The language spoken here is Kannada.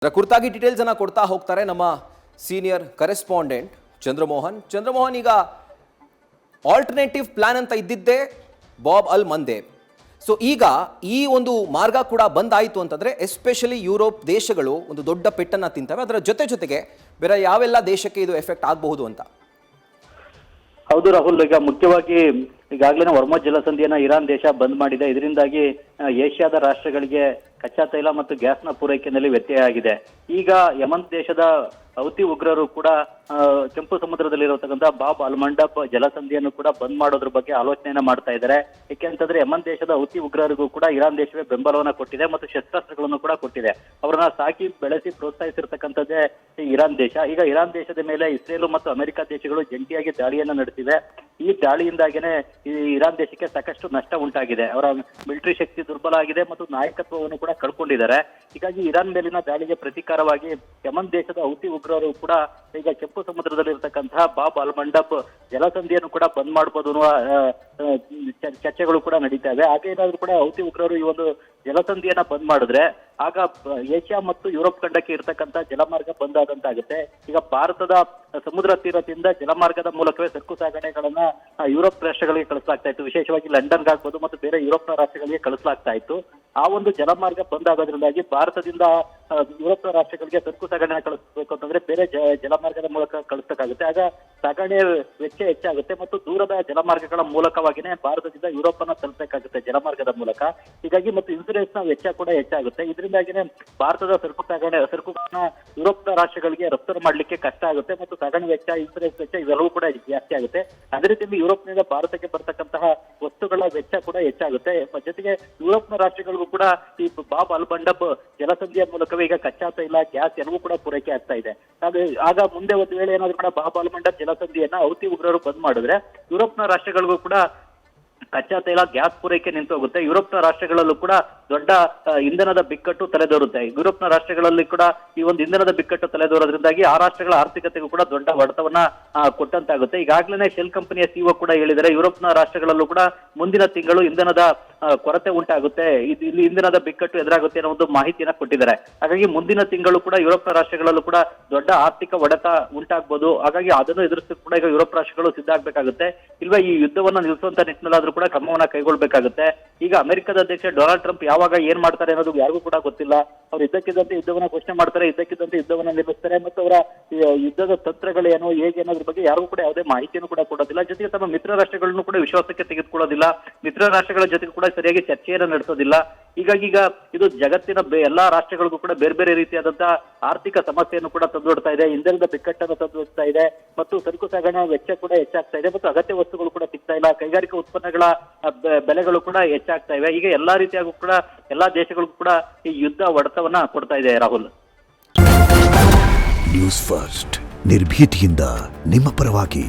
ಇದರ ಕುರಿತಾಗಿ ಡೀಟೇಲ್ಸ್ ಅನ್ನು ಕೊಡ್ತಾ ಹೋಗ್ತಾರೆ ನಮ್ಮ ಸೀನಿಯರ್ ಕರೆಸ್ಪಾಂಡೆಂಟ್ ಚಂದ್ರಮೋಹನ್. ಈಗ ಆಲ್ಟರ್ನೇಟಿವ್ ಪ್ಲಾನ್ ಅಂತ ಇದ್ದಿದ್ದೇ ಬಾಬ್ ಅಲ್ ಮಂದೇಬ್. ಸೊ ಈಗ ಈ ಒಂದು ಮಾರ್ಗ ಕೂಡ ಬಂದಾಯಿತು ಅಂತಂದ್ರೆ ಎಸ್ಪೆಷಲಿ ಯುರೋಪ್ ದೇಶಗಳು ಒಂದು ದೊಡ್ಡ ಪೆಟ್ಟನ್ನು ತಿಂತವೆ. ಅದರ ಜೊತೆಗೆ ಬೇರೆ ಯಾವೆಲ್ಲ ದೇಶಕ್ಕೆ ಇದು ಎಫೆಕ್ಟ್ ಆಗಬಹುದು ಅಂತ? ಹೌದು ರಾಹುಲ್, ಈಗ ಮುಖ್ಯವಾಗಿ ಈಗಾಗಲೇ ಹೊರ್ಮುಜ್ ಜಲಸಂಧಿಯನ್ನ ಇರಾನ್ ದೇಶ ಬಂದ್ ಮಾಡಿದೆ. ಇದರಿಂದಾಗಿ ಏಷ್ಯಾದ ರಾಷ್ಟ್ರಗಳಿಗೆ ಕಚ್ಚಾ ತೈಲ ಮತ್ತು ಗ್ಯಾಸ್ನ ಪೂರೈಕೆಯಲ್ಲಿ ವ್ಯತ್ಯಯ ಆಗಿದೆ. ಈಗ ಯಮನ್ ದೇಶದ ಹೌತಿ ಉಗ್ರರು ಕೂಡ ಕೆಂಪು ಸಮುದ್ರದಲ್ಲಿರತಕ್ಕಂಥ ಬಾಬ್ ಅಲ್ ಮಂಡಬ್ ಜಲಸಂಧಿಯನ್ನು ಕೂಡ ಬಂದ್ ಮಾಡೋದ್ರ ಬಗ್ಗೆ ಆಲೋಚನೆಯನ್ನ ಮಾಡ್ತಾ ಇದ್ದಾರೆ. ಯಾಕೆಂತಂದ್ರೆ ಯಮನ್ ದೇಶದ ಹೌತಿ ಉಗ್ರರಿಗೂ ಕೂಡ ಇರಾನ್ ದೇಶವೇ ಬೆಂಬಲವನ್ನ ಕೊಟ್ಟಿದೆ ಮತ್ತು ಶಸ್ತ್ರಾಸ್ತ್ರಗಳನ್ನು ಕೂಡ ಕೊಟ್ಟಿದೆ. ಅವರನ್ನ ಸಾಕಿ ಬೆಳೆಸಿ ಪ್ರೋತ್ಸಾಹಿಸಿರ್ತಕ್ಕಂಥದ್ದೇ ಇರಾನ್ ದೇಶ. ಈಗ ಇರಾನ್ ದೇಶದ ಮೇಲೆ ಇಸ್ರೇಲ್ ಮತ್ತು ಅಮೆರಿಕ ದೇಶಗಳು ಜಂಟಿಯಾಗಿ ದಾಳಿಯನ್ನ ನಡೆಸಿವೆ. ಈ ದಾಳಿಯಿಂದಾಗೇನೆ ಈ ಇರಾನ್ ದೇಶಕ್ಕೆ ಸಾಕಷ್ಟು ನಷ್ಟ ಉಂಟಾಗಿದೆ. ಅವರ ಮಿಲಿಟರಿ ಶಕ್ತಿ ದುರ್ಬಲ ಆಗಿದೆ ಮತ್ತು ನಾಯಕತ್ವವನ್ನು ಕೂಡ ಕಳ್ಕೊಂಡಿದ್ದಾರೆ. ಹೀಗಾಗಿ ಇರಾನ್ ಮೇಲಿನ ದಾಳಿಗೆ ಪ್ರತೀಕಾರವಾಗಿ ಯಮನ್ ದೇಶದ ಹೌತಿ ಉಗ್ರರು ಕೂಡ ಈಗ ಕೆಂಪು ಸಮುದ್ರದಲ್ಲಿರ್ತಕ್ಕಂತಹ ಬಾಬ್ ಅಲ್ ಮಂಡಬ್ ಜಲಸಂಧಿಯನ್ನು ಕೂಡ ಬಂದ್ ಮಾಡಬಹುದು ಅನ್ನುವ ಚರ್ಚೆಗಳು ಕೂಡ ನಡೀತಾ ಇವೆ. ಹಾಗೇನಾದ್ರೂ ಕೂಡ ಹೌತಿ ಉಗ್ರರು ಈ ಒಂದು ಜಲಸಂಧಿಯನ್ನ ಬಂದ್ ಮಾಡಿದ್ರೆ ಆಗ ಏಷ್ಯಾ ಮತ್ತು ಯುರೋಪ್ ಖಂಡಕ್ಕೆ ಇರತಕ್ಕಂತ ಜಲಮಾರ್ಗ ಬಂದ್ ಆದಂತಾಗುತ್ತೆ. ಈಗ ಭಾರತದ ಸಮುದ್ರ ತೀರದಿಂದ ಜಲಮಾರ್ಗದ ಮೂಲಕವೇ ಸರಕು ಸಾಗಣೆಗಳನ್ನ ಯುರೋಪ್ ರಾಷ್ಟ್ರಗಳಿಗೆ ಕಳಿಸಲಾಗ್ತಾ ಇತ್ತು. ವಿಶೇಷವಾಗಿ ಲಂಡನ್ಗೆ ಆಗ್ಬೋದು ಮತ್ತು ಬೇರೆ ಯುರೋಪ್ನ ರಾಷ್ಟ್ರಗಳಿಗೆ ಕಳಿಸಲಾಗ್ತಾ ಇತ್ತು. ಆ ಒಂದು ಜಲಮಾರ್ಗ ಬಂದ್ ಆಗೋದ್ರಿಂದಾಗಿ ಭಾರತದಿಂದ ಯುರೋಪ್ನ ರಾಷ್ಟ್ರಗಳಿಗೆ ಸರಕು ಸಾಗಣೆ ಕಳಿಸ್ಬೇಕು ಅಂತಂದ್ರೆ ಬೇರೆ ಜಲಮಾರ್ಗದ ಮೂಲಕ ಕಳಿಸಬೇಕಾಗುತ್ತೆ. ಆಗ ಸಾಗಣೆ ವೆಚ್ಚ ಹೆಚ್ಚಾಗುತ್ತೆ ಮತ್ತು ದೂರದ ಜಲಮಾರ್ಗಗಳ ಮೂಲಕವಾಗಿನೇ ಭಾರತದಿಂದ ಯುರೋಪ್ ಅನ್ನ ತಲುಪಬೇಕಾಗುತ್ತೆ ಜಲಮಾರ್ಗದ ಮೂಲಕ. ಹೀಗಾಗಿ ಮತ್ತು ಇನ್ಸೂರೆನ್ಸ್ ನ ವೆಚ್ಚ ಕೂಡ ಹೆಚ್ಚಾಗುತ್ತೆ. ಇದರಿಂದಾಗಿನೇ ಭಾರತದ ಸರಕುಗಳನ್ನ ಯುರೋಪ್ನ ರಾಷ್ಟ್ರಗಳಿಗೆ ರಫ್ತು ಮಾಡ್ಲಿಕ್ಕೆ ಕಷ್ಟ ಆಗುತ್ತೆ ಮತ್ತು ಸಾಗಣೆ ವೆಚ್ಚ, ಇನ್ಸೂರೆನ್ಸ್ ವೆಚ್ಚ ಇವೆಲ್ಲವೂ ಕೂಡ ಜಾಸ್ತಿ ಆಗುತ್ತೆ. ಅದೇ ರೀತಿಯಲ್ಲಿ ಯುರೋಪ್ನಿಂದ ಭಾರತಕ್ಕೆ ಬರ್ತಕ್ಕಂತಹ ವಸ್ತುಗಳ ವೆಚ್ಚ ಕೂಡ ಹೆಚ್ಚಾಗುತ್ತೆ. ಜೊತೆಗೆ ಯುರೋಪ್ನ ರಾಷ್ಟ್ರಗಳಿಗೂ ಕೂಡ ಈ ಬಾಬ್ ಅಲ್ ಮಂಡಬ್ ಜಲಸಂಧಿಯ ಮೂಲಕವೇ ಈಗ ಕಚ್ಚಾ ತೈಲ, ಗ್ಯಾಸ್ ಎಲ್ಲವೂ ಕೂಡ ಪೂರೈಕೆ ಆಗ್ತಾ ಇದೆ. ಆಗ ಮುಂದೆ ಒಂದು ವೇಳೆ ಏನಾದ್ರೂ ಕೂಡ ಬಾಬ್ ಅಲ್ ಮಂಡಬ್ ಜಲಸಂಧಿಯನ್ನ ಹೌತಿ ಉಗ್ರರು ಬಂದ್ ಮಾಡಿದ್ರೆ ಯುರೋಪ್ನ ರಾಷ್ಟ್ರಗಳಿಗೂ ಕೂಡ ಕಚ್ಚಾ ತೈಲ, ಗ್ಯಾಸ್ ಪೂರೈಕೆ ನಿಂತು ಹೋಗುತ್ತೆ. ಯುರೋಪ್ನ ರಾಷ್ಟ್ರಗಳಲ್ಲೂ ಕೂಡ ದೊಡ್ಡ ಇಂಧನದ ಬಿಕ್ಕಟ್ಟು ತಲೆದೋರುತ್ತೆ. ಯುರೋಪ್ನ ರಾಷ್ಟ್ರಗಳಲ್ಲಿ ಕೂಡ ಈ ಒಂದು ಇಂಧನದ ಬಿಕ್ಕಟ್ಟು ತಲೆದೋರೋದ್ರಿಂದಾಗಿ ಆ ರಾಷ್ಟ್ರಗಳ ಆರ್ಥಿಕತೆಗೂ ಕೂಡ ದೊಡ್ಡ ಹೊಡೆತವನ್ನ ಕೊಟ್ಟಂತಾಗುತ್ತೆ. ಈಗಾಗಲೇ ಶೆಲ್ ಕಂಪನಿಯ ಸಿಒ ಕೂಡ ಹೇಳಿದರೆ ಯುರೋಪ್ನ ರಾಷ್ಟ್ರಗಳಲ್ಲೂ ಕೂಡ ಮುಂದಿನ ತಿಂಗಳು ಇಂಧನದ ಕೊರತೆ ಉಂಟಾಗುತ್ತೆ, ಇಲ್ಲಿ ಇಂಧನದ ಬಿಕ್ಕಟ್ಟು ಎದುರಾಗುತ್ತೆ ಅನ್ನೋ ಒಂದು ಮಾಹಿತಿಯನ್ನ ಕೊಟ್ಟಿದ್ದಾರೆ. ಹಾಗಾಗಿ ಮುಂದಿನ ತಿಂಗಳು ಕೂಡ ಯುರೋಪ್ನ ರಾಷ್ಟ್ರಗಳಲ್ಲೂ ಕೂಡ ದೊಡ್ಡ ಆರ್ಥಿಕ ಹೊಡೆತ ಉಂಟಾಗಬಹುದು. ಹಾಗಾಗಿ ಅದನ್ನು ಎದುರಿಸಲಿಕ್ಕೆ ಕೂಡ ಈಗ ಯುರೋಪ್ ರಾಷ್ಟ್ರಗಳು ಸಿದ್ಧ ಆಗ್ಬೇಕಾಗುತ್ತೆ. ಇಲ್ವಾ ಈ ಯುದ್ಧವನ್ನ ನಿಲ್ಲಿಸುವಂತ ನಿಟ್ಟಿನಲ್ಲಾದ್ರೂ ಕೂಡ ಕ್ರಮವನ್ನ ಕೈಗೊಳ್ಬೇಕಾಗುತ್ತೆ. ಈಗ ಅಮೆರಿಕದ ಅಧ್ಯಕ್ಷ ಡೊನಾಲ್ಡ್ ಟ್ರಂಪ್ ಯಾವಾಗ ಏನ್ ಮಾಡ್ತಾರೆ ಅನ್ನೋದು ಯಾರಿಗೂ ಕೂಡ ಗೊತ್ತಿಲ್ಲ. ಅವ್ರು ಇದ್ದಕ್ಕಿದ್ದಂತೆ ಯುದ್ಧವನ್ನ ಘೋಷಣೆ ಮಾಡ್ತಾರೆ, ಇದ್ದಕ್ಕಿದ್ದಂತೆ ಯುದ್ಧವನ್ನ ನಿಲ್ಲಿಸ್ತಾರೆ ಮತ್ತು ಅವರ ಯುದ್ಧದ ತಂತ್ರಗಳೇನು, ಹೇಗೆ ಅನ್ನೋದ್ರ ಬಗ್ಗೆ ಯಾರಿಗೂ ಕೂಡ ಯಾವುದೇ ಮಾಹಿತಿಯನ್ನು ಕೂಡ ಕೊಡೋದಿಲ್ಲ. ಜೊತೆಗೆ ತಮ್ಮ ಮಿತ್ರ ರಾಷ್ಟ್ರಗಳನ್ನು ಕೂಡ ವಿಶ್ವಾಸಕ್ಕೆ ತೆಗೆದುಕೊಳ್ಳೋದಿಲ್ಲ. ಮಿತ್ರ ರಾಷ್ಟ್ರಗಳ ಜೊತೆಗೆ ಕೂಡ ಸರಿಯಾಗಿ ಚರ್ಚೆಯನ್ನು ನಡೆಸೋದಿಲ್ಲ. ಹೀಗಾಗಿ ಈಗ ಇದು ಜಗತ್ತಿನ ಎಲ್ಲಾ ರಾಷ್ಟ್ರಗಳಿಗೂ ಕೂಡ ಬೇರೆ ಬೇರೆ ರೀತಿಯಾದಂತಹ ಆರ್ಥಿಕ ಸಮಸ್ಯೆಯನ್ನು ಕೂಡ ತಂದೊಡ್ತಾ ಇದೆ, ಇಂಧನದ ಬಿಕ್ಕಟ್ಟನ್ನು ತಂದೊಡ್ತಾ ಇದೆ ಮತ್ತು ಸರಕು ಸಾಗಣೆ ವೆಚ್ಚ ಕೂಡ ಹೆಚ್ಚಾಗ್ತಾ ಇದೆ ಮತ್ತು ಅಗತ್ಯ ವಸ್ತುಗಳು ಕೂಡ ಸಿಗ್ತಾ ಇಲ್ಲ. ಕೈಗಾರಿಕಾ ಉತ್ಪನ್ನಗಳ ಬೆಲೆಗಳು ಕೂಡ ಹೆಚ್ಚಾಗ್ತಾ ಇವೆ. ಈಗ ಎಲ್ಲಾ ರೀತಿಯಾಗೂ ಕೂಡ ಎಲ್ಲಾ ದೇಶಗಳಿಗೂ ಕೂಡ ಈ ಯುದ್ಧ ಹೊಡೆತವನ್ನ ಕೊಡ್ತಾ ಇದೆ. ರಾಹುಲ್, ನ್ಯೂಸ್ ಫಸ್ಟ್ ನಿರ್ಭೀತಿಯಿಂದ ನಿಮ್ಮ ಪರವಾಗಿ.